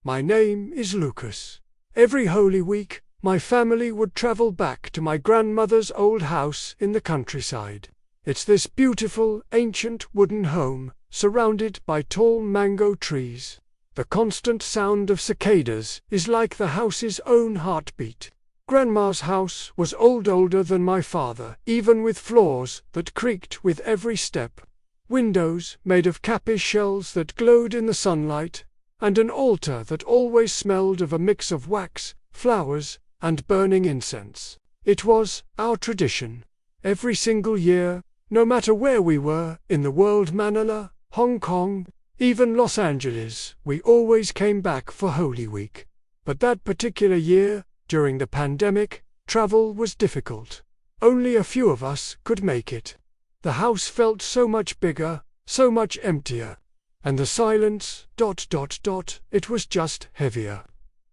My name is Lucas. Every Holy Week, my family would travel back to my grandmother's old house in the countryside. It's this beautiful, ancient wooden home, surrounded by tall mango trees. The constant sound of cicadas is like the house's own heartbeat. Grandma's house was older than my father, even with floors that creaked with every step, windows made of capiz shells that glowed in the sunlight, and an altar that always smelled of a mix of wax, flowers, and burning incense. It was our tradition. Every single year, no matter where we were, in the world, Manila, Hong Kong, even Los Angeles, we always came back for Holy Week. But that particular year, during the pandemic, travel was difficult. Only a few of us could make it. The house felt so much bigger, so much emptier. And the silence, it was just heavier.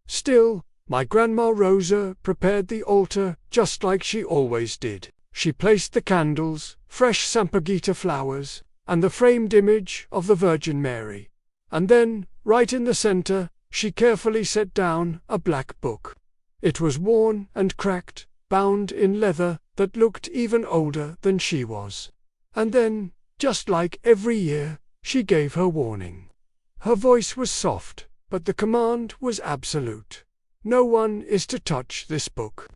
Still, my Grandma Rosa prepared the altar just like she always did. She placed the candles, fresh sampaguita flowers, and the framed image of the Virgin Mary. And then, right in the center, she carefully set down a black book. It was worn and cracked, bound in leather that looked even older than she was. And then, just like every year, she gave her warning. Her voice was soft, but the command was absolute. No one is to touch this book.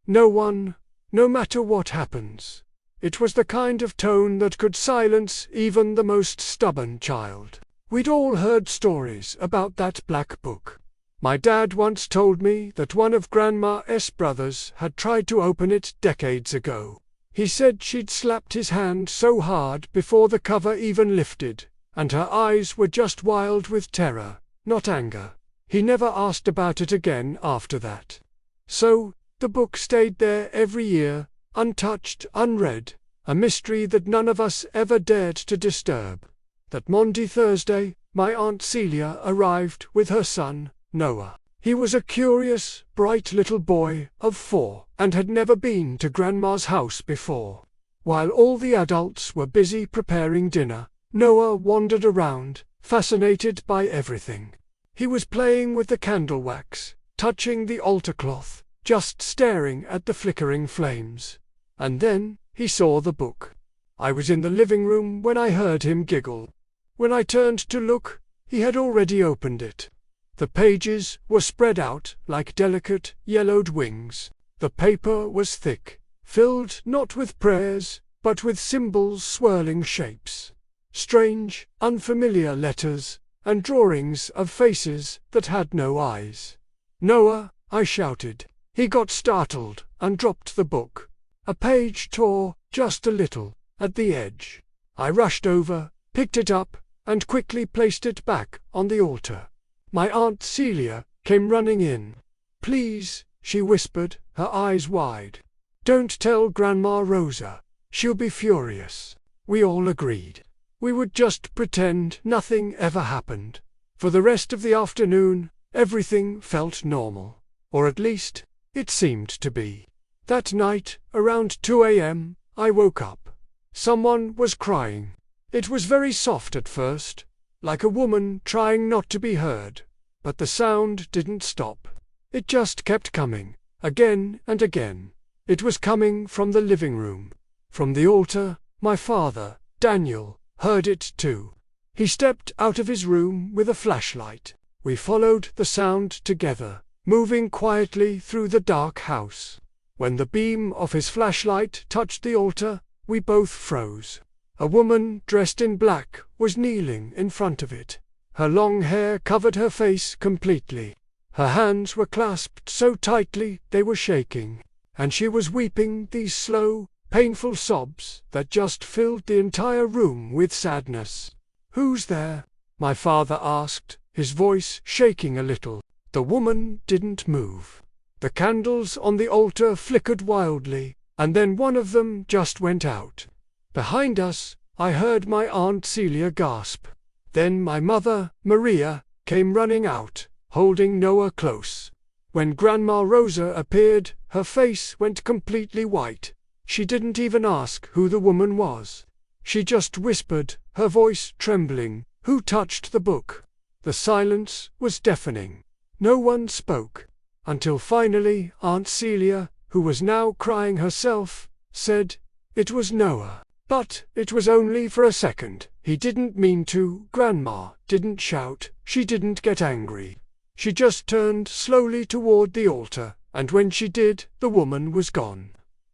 No one, no matter what happens. It was the kind of tone that could silence even the most stubborn child. We'd all heard stories about that black book. My dad once told me that one of Grandma's brothers had tried to open it decades ago. He said she'd slapped his hand so hard before the cover even lifted, and her eyes were just wild with terror, not anger. He never asked about it again after that. So, the book stayed there every year, untouched, unread, a mystery that none of us ever dared to disturb. That Maundy Thursday, my Aunt Celia arrived with her son, Noah. He was a curious, bright little boy of 4 and had never been to Grandma's house before. While all the adults were busy preparing dinner, Noah wandered around, fascinated by everything. He was playing with the candle wax, touching the altar cloth, just staring at the flickering flames. And then, he saw the book. I was in the living room when I heard him giggle. When I turned to look, he had already opened it. The pages were spread out like delicate, yellowed wings. The paper was thick, filled not with prayers, but with symbols, swirling shapes. Strange, unfamiliar letters, and drawings of faces that had no eyes. "Noah!" I shouted. He got startled and dropped the book. A page tore, just a little, at the edge. I rushed over, picked it up, and quickly placed it back on the altar. My Aunt Celia came running in. "Please," she whispered, her eyes wide. "Don't tell Grandma Rosa. She'll be furious." We all agreed. We would just pretend nothing ever happened. For the rest of the afternoon, everything felt normal. Or at least, it seemed to be. That night, around 2 a.m., I woke up. Someone was crying. It was very soft at first, like a woman trying not to be heard. But the sound didn't stop. It just kept coming, again and again. It was coming from the living room. From the altar, my father, Daniel, heard it too. He stepped out of his room with a flashlight. We followed the sound together, moving quietly through the dark house. When the beam of his flashlight touched the altar, we both froze. A woman dressed in black was kneeling in front of it. Her long hair covered her face completely. Her hands were clasped so tightly they were shaking, and she was weeping these slow, painful sobs that just filled the entire room with sadness. "Who's there?" my father asked, his voice shaking a little. The woman didn't move. The candles on the altar flickered wildly, and then one of them just went out. Behind us, I heard my Aunt Celia gasp. Then my mother, Maria, came running out, holding Noah close. When Grandma Rosa appeared, her face went completely white. She didn't even ask who the woman was. She just whispered, her voice trembling, "Who touched the book?" The silence was deafening. No one spoke, until finally Aunt Celia, who was now crying herself, said, "It was Noah." But it was only for a second. He didn't mean to. Grandma didn't shout. She didn't get angry. She just turned slowly toward the altar, and when she did, the woman was gone.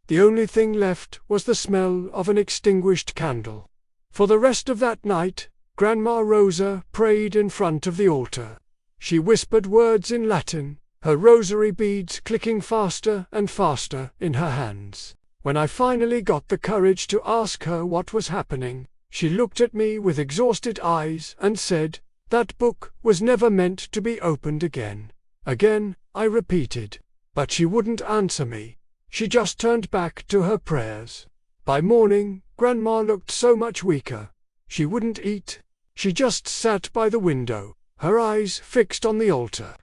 The only thing left was the smell of an extinguished candle. For the rest of that night, Grandma Rosa prayed in front of the altar. She whispered words in Latin, her rosary beads clicking faster and faster in her hands. When I finally got the courage to ask her what was happening, she looked at me with exhausted eyes and said, "That book was never meant to be opened again." Again, I repeated. But she wouldn't answer me. She just turned back to her prayers. By morning, Grandma looked so much weaker. She wouldn't eat. She just sat by the window, her eyes fixed on the altar.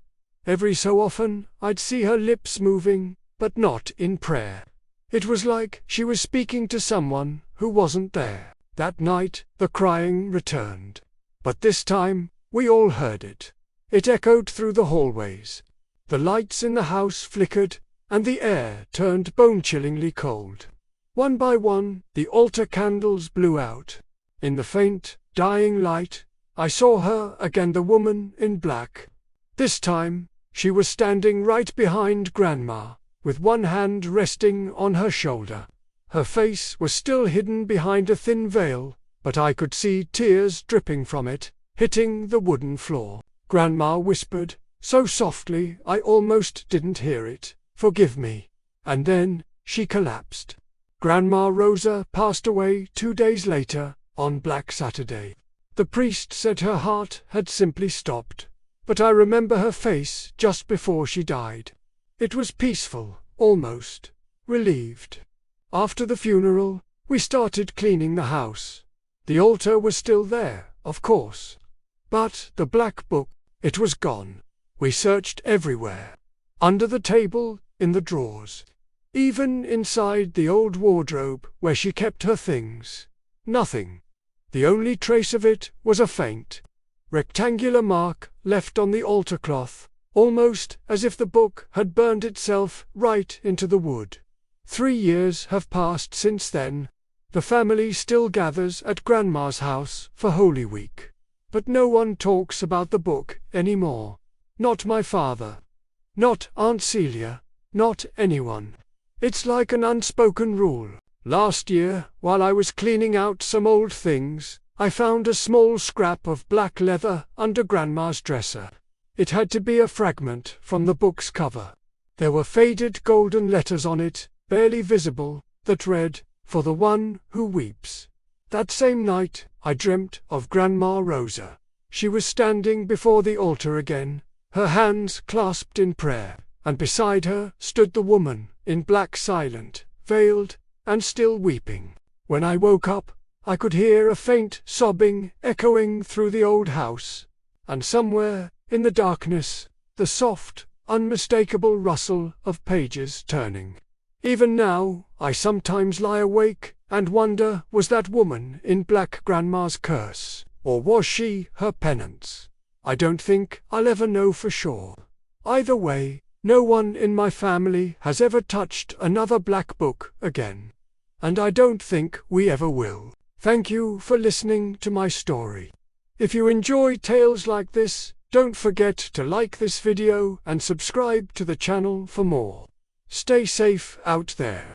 Every so often, I'd see her lips moving, but not in prayer. It was like she was speaking to someone who wasn't there. That night, the crying returned. But this time, we all heard it. It echoed through the hallways. The lights in the house flickered, and the air turned bone-chillingly cold. One by one, the altar candles blew out. In the faint, dying light, I saw her again, the woman in black. This time, she was standing right behind Grandma, with one hand resting on her shoulder. Her face was still hidden behind a thin veil, but I could see tears dripping from it, hitting the wooden floor. Grandma whispered, so softly I almost didn't hear it, "Forgive me." And then she collapsed. Grandma Rosa passed away 2 days later, on Black Saturday. The priest said her heart had simply stopped, but I remember her face just before she died. It was peaceful, almost relieved. After the funeral, we started cleaning the house. The altar was still there, of course. But the black book, it was gone. We searched everywhere. Under the table, in the drawers. Even inside the old wardrobe where she kept her things. Nothing. The only trace of it was a faint, rectangular mark left on the altar cloth, almost as if the book had burned itself right into the wood. 3 years have passed since then. The family still gathers at Grandma's house for Holy Week. But no one talks about the book anymore. Not my father. Not Aunt Celia. Not anyone. It's like an unspoken rule. Last year, while I was cleaning out some old things, I found a small scrap of black leather under Grandma's dresser. It had to be a fragment from the book's cover. There were faded golden letters on it, barely visible, that read, "For the one who weeps." That same night, I dreamt of Grandma Rosa. She was standing before the altar again, her hands clasped in prayer, and beside her stood the woman, in black, silent, veiled, and still weeping. When I woke up, I could hear a faint sobbing echoing through the old house, and somewhere, in the darkness, the soft, unmistakable rustle of pages turning. Even now, I sometimes lie awake and wonder, was that woman in black Grandma's curse, or was she her penance? I don't think I'll ever know for sure. Either way, no one in my family has ever touched another black book again. And I don't think we ever will. Thank you for listening to my story. If you enjoy tales like this, don't forget to like this video and subscribe to the channel for more. Stay safe out there.